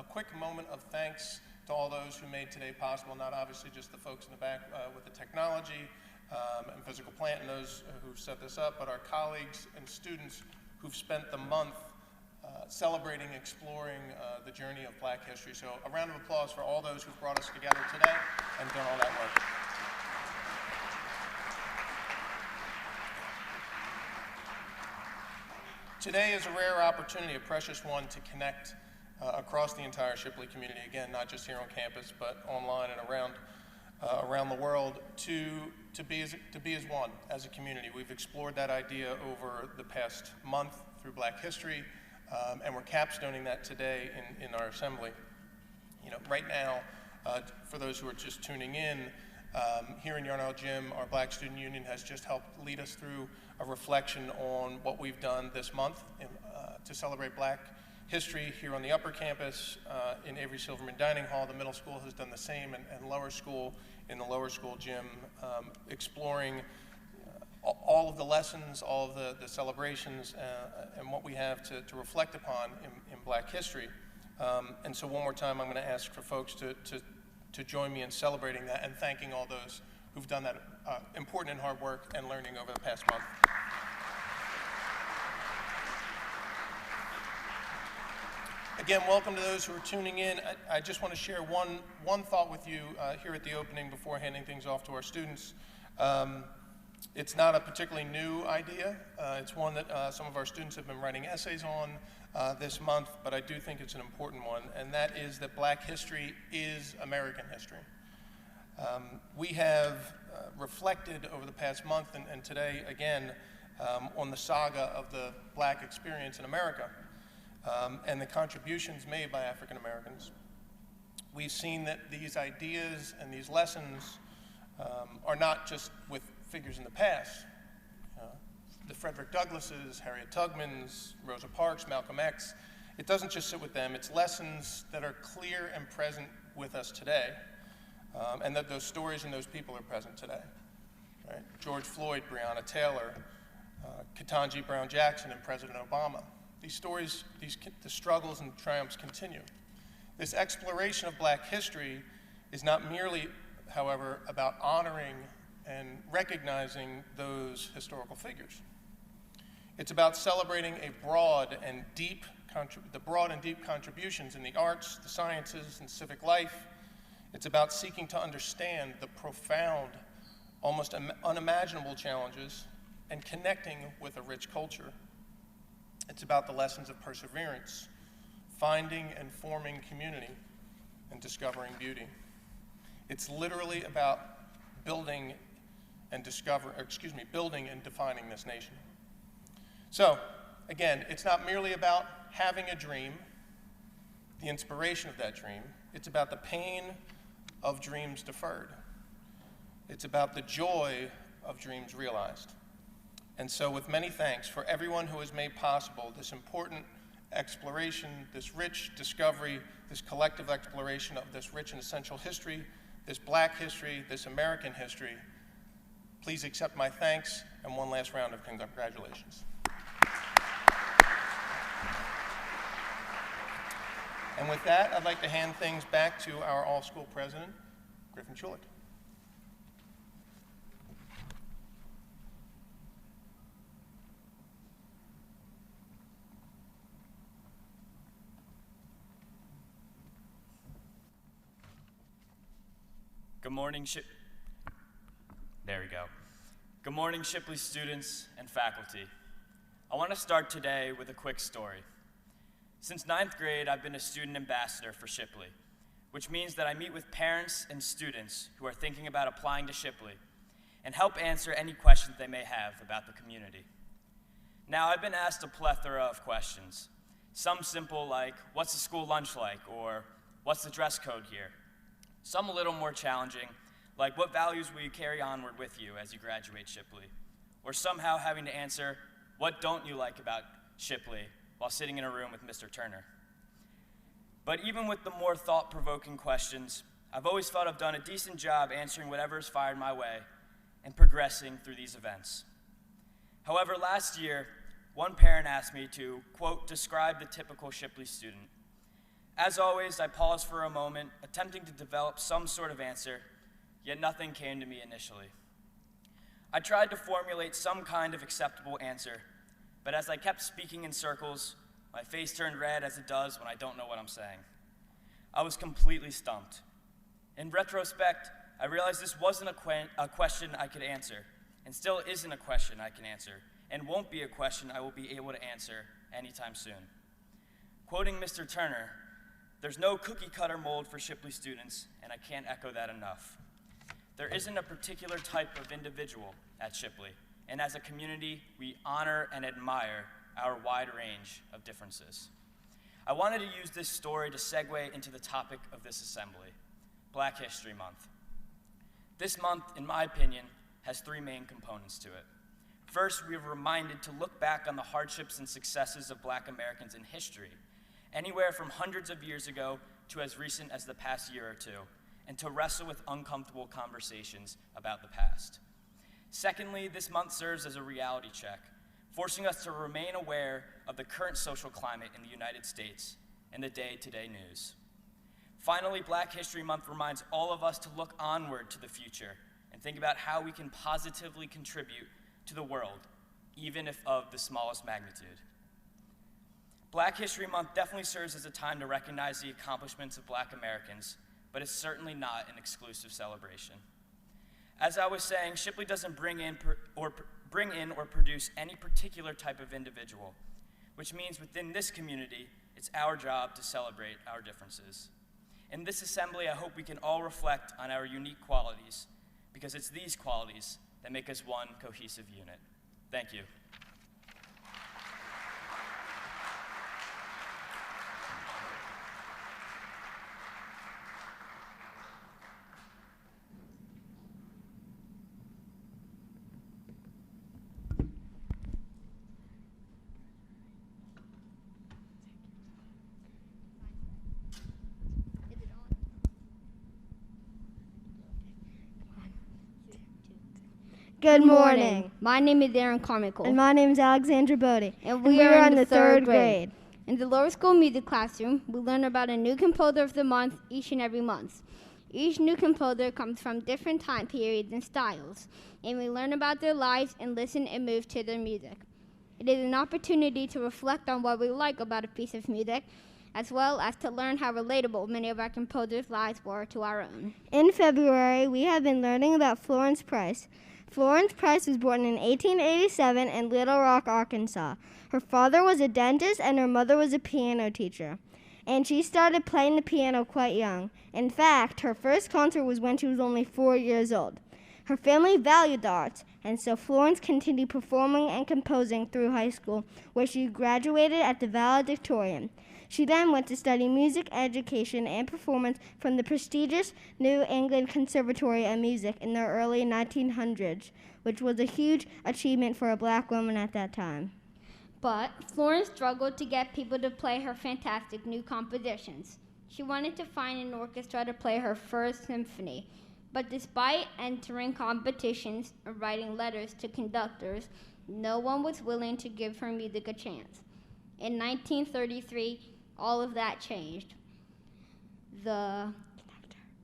A quick moment of thanks to all those who made today possible, not obviously just the folks in the back with the technology and physical plant and those who've set this up, but our colleagues and students who've spent the month celebrating, exploring the journey of Black history. So a round of applause for all those who've brought us together today and done all that work. Today is a rare opportunity, a precious one, to connect across the entire Shipley community, again, not just here on campus, but online and around the world, to be as one, as a community. We've explored that idea over the past month through Black history, and we're capstoning that today in our assembly. You know, right now, for those who are just tuning in, here in Yarnell Gym, our Black Student Union has just helped lead us through a reflection on what we've done this month to celebrate Black history here on the upper campus in Avery Silverman Dining Hall. The middle school has done the same, and lower school in the lower school gym, exploring all of the lessons, all of the celebrations, and what we have to reflect upon in Black history. And so one more time, I'm going to ask for folks to join me in celebrating that and thanking all those who've done that important and hard work and learning over the past month. Again, welcome to those who are tuning in. I just want to share one thought with you here at the opening before handing things off to our students. It's not a particularly new idea. It's one that some of our students have been writing essays on this month, but I do think it's an important one, and that is that Black history is American history. We have reflected over the past month and today again on the saga of the Black experience in America and the contributions made by African Americans. We've seen that these ideas and these lessons are not just with figures in the past. The Frederick Douglasses, Harriet Tubmans, Rosa Parks, Malcolm X. It doesn't just sit with them. It's lessons that are clear and present with us today, and that those stories and those people are present today. Right? George Floyd, Breonna Taylor, Ketanji Brown Jackson, and President Obama. These stories, the struggles and triumphs continue. This exploration of Black history is not merely, however, about honoring and recognizing those historical figures. It's about celebrating the broad and deep contributions in the arts, the sciences, and civic life. It's about seeking to understand the profound, almost unimaginable challenges and connecting with a rich culture. It's about the lessons of perseverance, finding and forming community, and discovering beauty. It's literally about building and defining this nation. So, again, it's not merely about having a dream, the inspiration of that dream. It's about the pain of dreams deferred. It's about the joy of dreams realized. And so with many thanks for everyone who has made possible this important exploration, this rich discovery, this collective exploration of this rich and essential history, this Black history, this American history, please accept my thanks and one last round of congratulations. And with that, I'd like to hand things back to our all-school president, Griffin Schulich. Good morning, There we go. Good morning, Shipley students and faculty. I want to start today with a quick story. Since 9th grade, I've been a student ambassador for Shipley, which means that I meet with parents and students who are thinking about applying to Shipley and help answer any questions they may have about the community. Now, I've been asked a plethora of questions. Some simple like, what's the school lunch like? Or what's the dress code here? Some a little more challenging, like what values will you carry onward with you as you graduate Shipley? Or somehow having to answer, what don't you like about Shipley while sitting in a room with Mr. Turner? But even with the more thought-provoking questions, I've always felt I've done a decent job answering whatever's fired my way and progressing through these events. However, last year, one parent asked me to, quote, describe the typical Shipley student. As always, I paused for a moment, attempting to develop some sort of answer, yet nothing came to me initially. I tried to formulate some kind of acceptable answer, but as I kept speaking in circles, my face turned red as it does when I don't know what I'm saying. I was completely stumped. In retrospect, I realized this wasn't a question I could answer, and still isn't a question I can answer, and won't be a question I will be able to answer anytime soon. Quoting Mr. Turner, "There's no cookie-cutter mold for Shipley students, and I can't echo that enough." There isn't a particular type of individual at Shipley, and as a community, we honor and admire our wide range of differences. I wanted to use this story to segue into the topic of this assembly, Black History Month. This month, in my opinion, has three main components to it. First, we are reminded to look back on the hardships and successes of Black Americans in history, anywhere from hundreds of years ago to as recent as the past year or two, and to wrestle with uncomfortable conversations about the past. Secondly, this month serves as a reality check, forcing us to remain aware of the current social climate in the United States and the day-to-day news. Finally, Black History Month reminds all of us to look onward to the future and think about how we can positively contribute to the world, even if of the smallest magnitude. Black History Month definitely serves as a time to recognize the accomplishments of Black Americans, but it's certainly not an exclusive celebration. As I was saying, Shipley doesn't bring in or produce any particular type of individual, which means within this community, it's our job to celebrate our differences. In this assembly, I hope we can all reflect on our unique qualities, because it's these qualities that make us one cohesive unit. Thank you. Good morning. My name is Aaron Carmichael. And my name is Alexandra Bodie. And we are in the third grade. In the lower school music classroom, we learn about a new composer of the month each and every month. Each new composer comes from different time periods and styles, and we learn about their lives and listen and move to their music. It is an opportunity to reflect on what we like about a piece of music, as well as to learn how relatable many of our composers' lives were to our own. In February, we have been learning about Florence Price. Florence Price was born in 1887 in Little Rock, Arkansas. Her father was a dentist and her mother was a piano teacher. And she started playing the piano quite young. In fact, her first concert was when she was only 4 years old. Her family valued the arts, and so Florence continued performing and composing through high school, where she graduated at the valedictorian. She then went to study music education and performance from the prestigious New England Conservatory of Music in the early 1900s, which was a huge achievement for a Black woman at that time. But Florence struggled to get people to play her fantastic new compositions. She wanted to find an orchestra to play her first symphony. But despite entering competitions and writing letters to conductors, no one was willing to give her music a chance. In 1933, all of that changed. The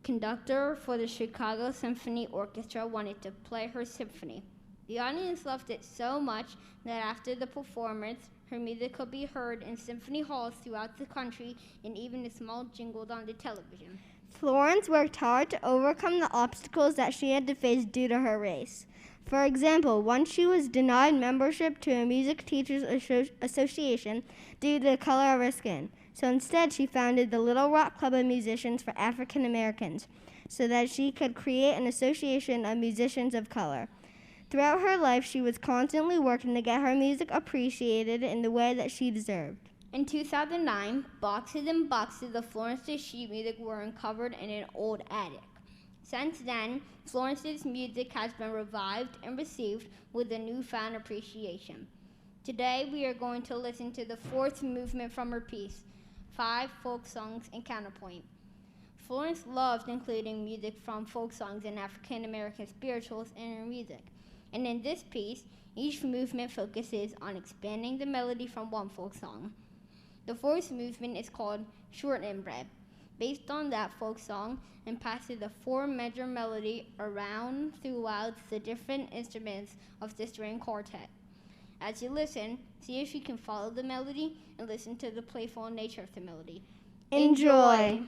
conductor for the Chicago Symphony Orchestra wanted to play her symphony. The audience loved it so much that after the performance, her music could be heard in symphony halls throughout the country and even a small jingled on the television. Florence worked hard to overcome the obstacles that she had to face due to her race. For example, once she was denied membership to a music teachers association due to the color of her skin. So instead, she founded the Little Rock Club of Musicians for African Americans so that she could create an association of musicians of color. Throughout her life, she was constantly working to get her music appreciated in the way that she deserved. In 2009, boxes and boxes of Florence's sheet music were uncovered in an old attic. Since then, Florence's music has been revived and received with a newfound appreciation. Today, we are going to listen to the fourth movement from her piece, 5 Folk Songs and Counterpoint. Florence loved including music from folk songs and African American spirituals in her music. And in this piece, each movement focuses on expanding the melody from one folk song. The fourth movement is called Short and Bread, based on that folk song, and passes a 4-measure melody around throughout the different instruments of the string quartet. As you listen, see if you can follow the melody and listen to the playful nature of the melody. Enjoy.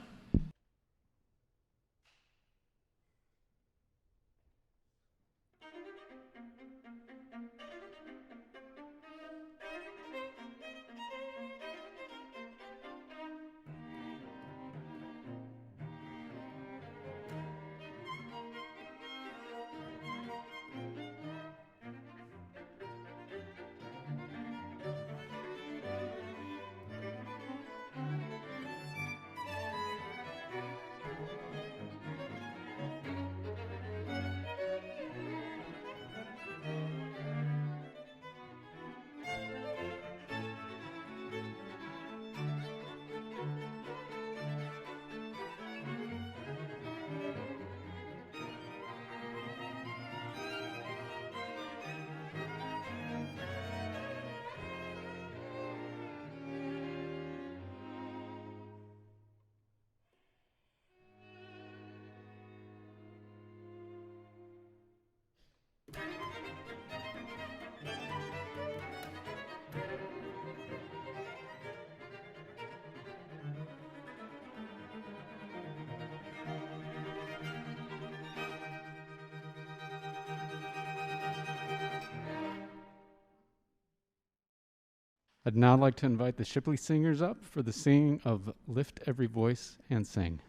I'd now like to invite the Shipley Singers up for the singing of Lift Every Voice and Sing.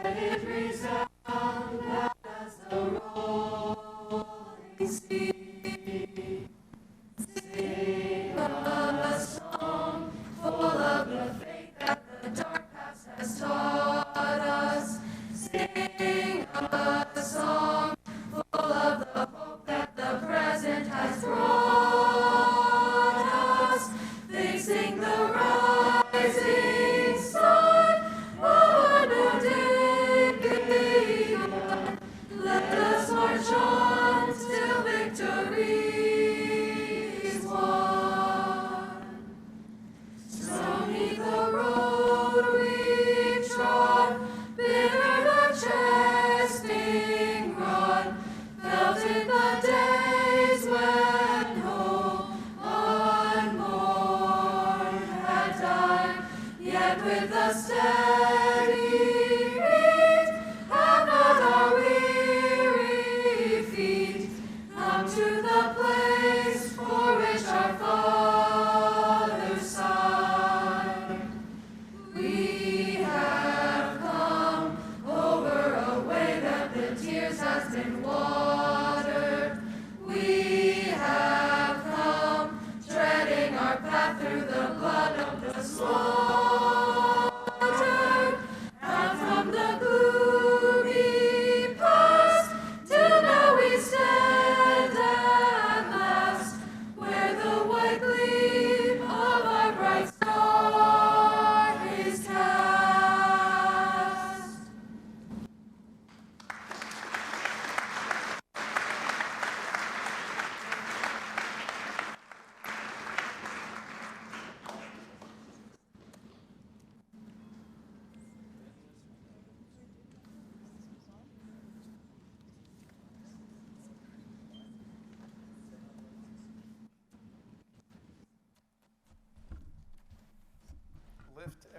Let it resound as the rolling sea.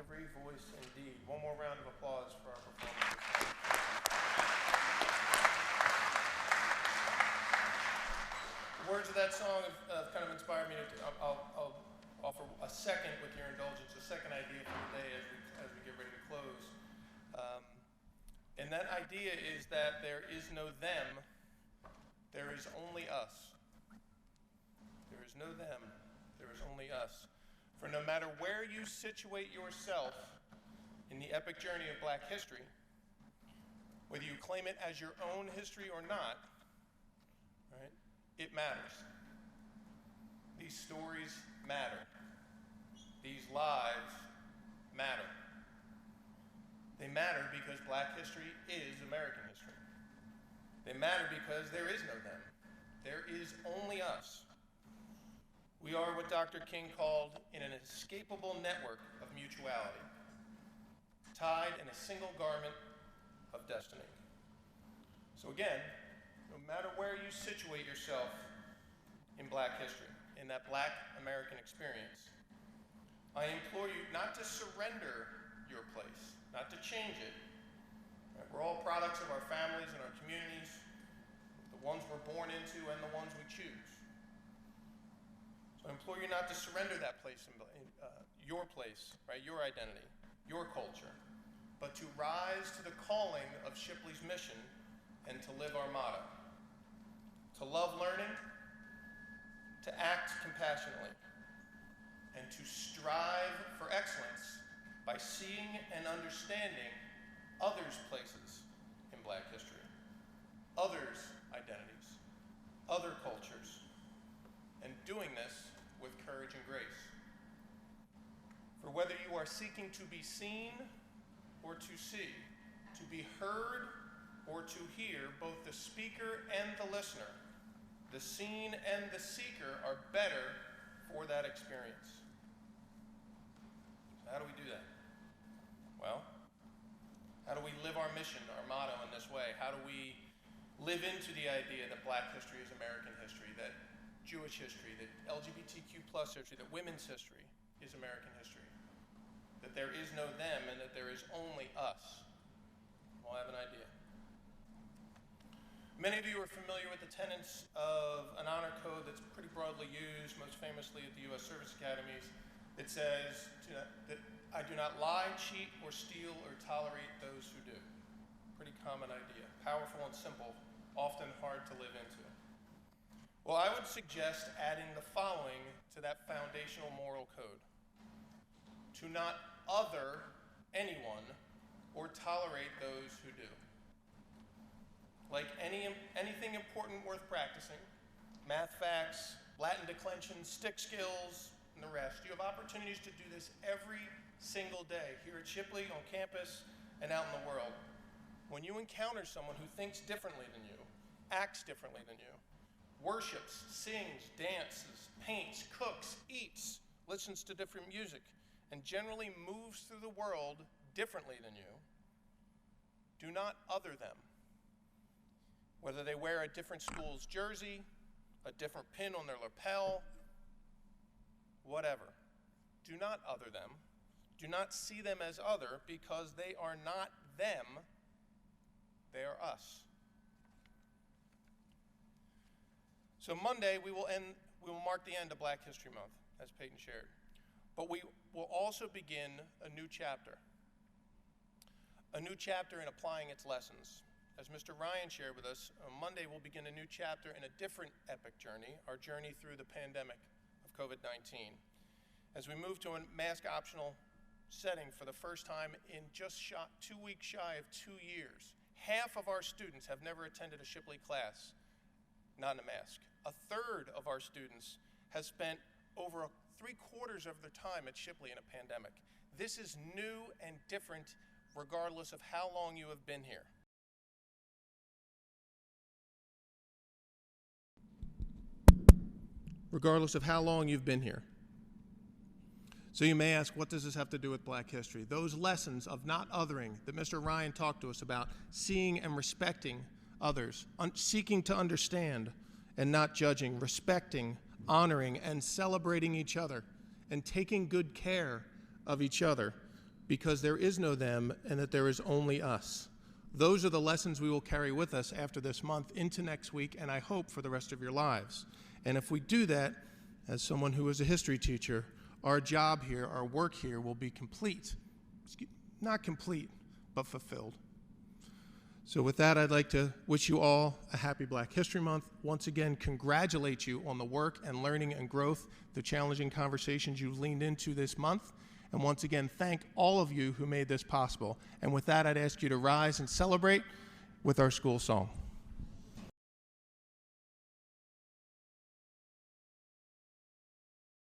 every voice indeed. One more round of applause for our performers. The words of that song have kind of inspired me to, I'll offer a second, with your indulgence, a second idea for the day as we get ready to close. And that idea is that there is no them, there is only us. There is no them, there is only us. For no matter where you situate yourself in the epic journey of Black history, whether you claim it as your own history or not, right, it matters. These stories matter. These lives matter. They matter because Black history is American history. They matter because there is no them. There is only us. We are what Dr. King called in an inescapable network of mutuality, tied in a single garment of destiny. So again, no matter where you situate yourself in Black history, in that Black American experience, I implore you not to surrender your place, not to change it. Right? We're all products of our families and our communities, the ones we're born into and the ones we choose. So I implore you not to surrender that place, your place, right? Your identity, your culture, but to rise to the calling of Shipley's mission and to live our motto. To love learning, to act compassionately, and to strive for excellence by seeing and understanding others' places in Black history, others' identities, other cultures, and doing this with courage and grace. For whether you are seeking to be seen or to see, to be heard or to hear, both the speaker and the listener, the seen and the seeker are better for that experience. So how do we do that? Well, how do we live our mission, our motto in this way? How do we live into the idea that Black history is American history, that Jewish history, that LGBTQ+ history, that women's history is American history, that there is no them and that there is only us? Well, I have an idea. Many of you are familiar with the tenets of an honor code that's pretty broadly used, most famously at the U.S. Service Academies. It says that I do not lie, cheat, or steal, or tolerate those who do. Pretty common idea. Powerful and simple, often hard to live into. Well, I would suggest adding the following to that foundational moral code. To not other anyone or tolerate those who do. Like anything important worth practicing, math facts, Latin declension, stick skills, and the rest, you have opportunities to do this every single day here at Shipley, on campus, and out in the world. When you encounter someone who thinks differently than you, acts differently than you, worships, sings, dances, paints, cooks, eats, listens to different music, and generally moves through the world differently than you, do not other them. Whether they wear a different school's jersey, a different pin on their lapel, whatever. Do not other them. Do not see them as other, because they are not them, they are us. So Monday, we will mark the end of Black History Month, as Peyton shared. But we will also begin a new chapter in applying its lessons. As Mr. Ryan shared with us, on Monday we'll begin a new chapter in a different epic journey, our journey through the pandemic of COVID-19. As we move to a mask-optional setting for the first time in just 2 weeks shy of 2 years, half of our students have never attended a Shipley class not in a mask. A third of our students has spent over 3/4 of their time at Shipley in a pandemic. This is new and different regardless of how long you have been here. Regardless of how long you've been here. So you may ask, what does this have to do with Black history? Those lessons of not othering that Mr. Ryan talked to us about, seeing and respecting others, seeking to understand and not judging, respecting, honoring, and celebrating each other, and taking good care of each other, because there is no them and that there is only us. Those are the lessons we will carry with us after this month into next week, and I hope for the rest of your lives. And if we do that, as someone who is a history teacher, our job here, our work here will be complete. Not complete, but fulfilled. So with that, I'd like to wish you all a happy Black History Month. Once again, congratulate you on the work and learning and growth, the challenging conversations you've leaned into this month. And once again, thank all of you who made this possible. And with that, I'd ask you to rise and celebrate with our school song.